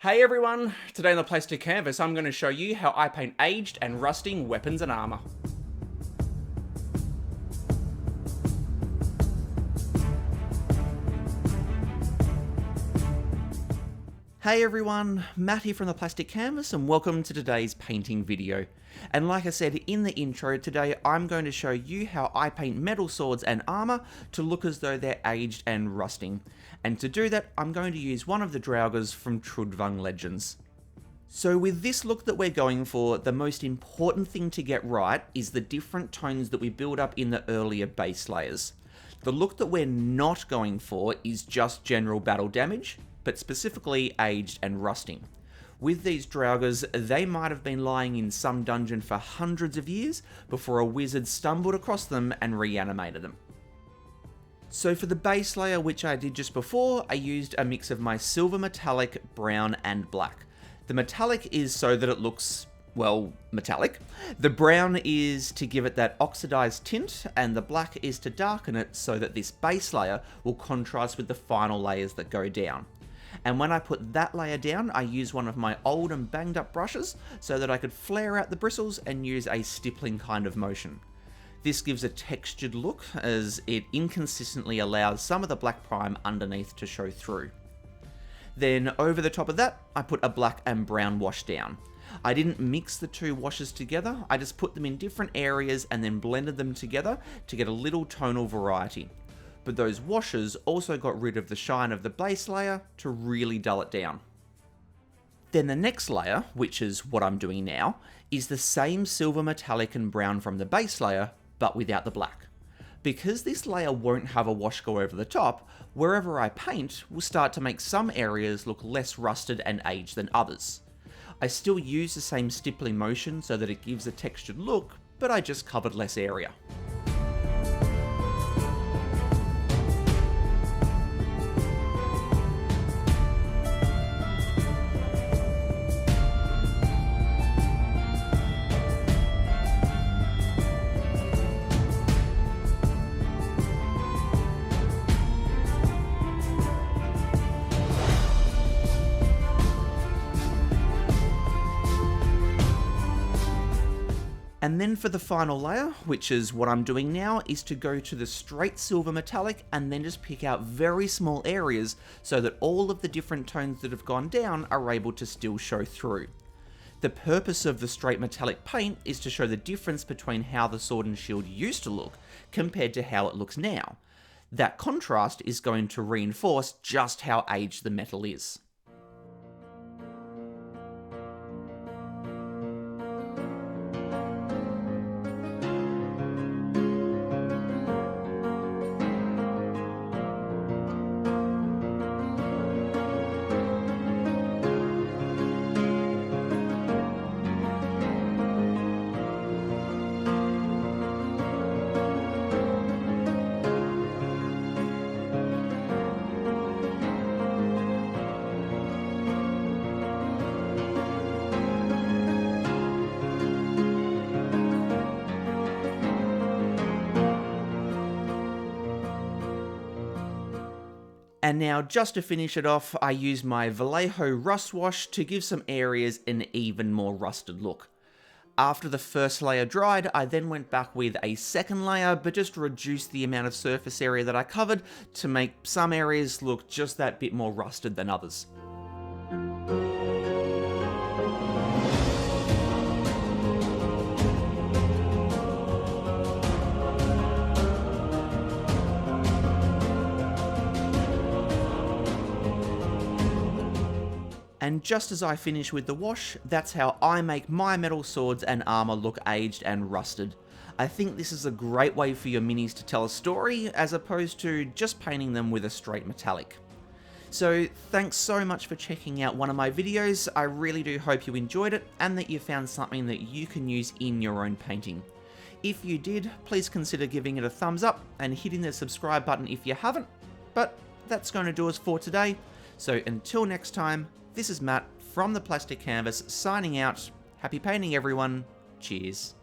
Hey everyone! Today on the Plastic Canvas I'm going to show you how I paint aged and rusting weapons and armour. Hey everyone, Matt here from the Plastic Canvas and welcome to today's painting video. And like I said in the intro, today I'm going to show you how I paint metal swords and armour to look as though they're aged and rusting. And to do that, I'm going to use one of the Draugrs from Trudvang Legends. So with this look that we're going for, the most important thing to get right is the different tones that we build up in the earlier base layers. The look that we're not going for is just general battle damage, but specifically aged and rusting. With these Draugrs, they might have been lying in some dungeon for hundreds of years before a wizard stumbled across them and reanimated them. So for the base layer, which I did just before, I used a mix of my silver metallic, brown and black. The metallic is so that it looks, well, metallic. The brown is to give it that oxidized tint, and the black is to darken it so that this base layer will contrast with the final layers that go down. And when I put that layer down, I used one of my old and banged up brushes so that I could flare out the bristles and use a stippling kind of motion. This gives a textured look as it inconsistently allows some of the black prime underneath to show through. Then over the top of that, I put a black and brown wash down. I didn't mix the two washes together, I just put them in different areas and then blended them together to get a little tonal variety. But those washes also got rid of the shine of the base layer to really dull it down. Then the next layer, which is what I'm doing now, is the same silver metallic and brown from the base layer, but without the black. Because this layer won't have a wash go over the top, wherever I paint will start to make some areas look less rusted and aged than others. I still use the same stippling motion so that it gives a textured look, but I just covered less area. And then for the final layer, which is what I'm doing now, is to go to the straight silver metallic and then just pick out very small areas so that all of the different tones that have gone down are able to still show through. The purpose of the straight metallic paint is to show the difference between how the sword and shield used to look compared to how it looks now. That contrast is going to reinforce just how aged the metal is. And now, just to finish it off, I use my Vallejo Rust Wash to give some areas an even more rusted look. After the first layer dried, I then went back with a second layer, but just reduced the amount of surface area that I covered to make some areas look just that bit more rusted than others. And just as I finish with the wash, that's how I make my metal swords and armour look aged and rusted. I think this is a great way for your minis to tell a story, as opposed to just painting them with a straight metallic. So thanks so much for checking out one of my videos. I really do hope you enjoyed it, and that you found something that you can use in your own painting. If you did, please consider giving it a thumbs up and hitting the subscribe button if you haven't. But that's going to do us for today. So until next time, this is Matt from the Plastic Canvas signing out. Happy painting everyone. Cheers.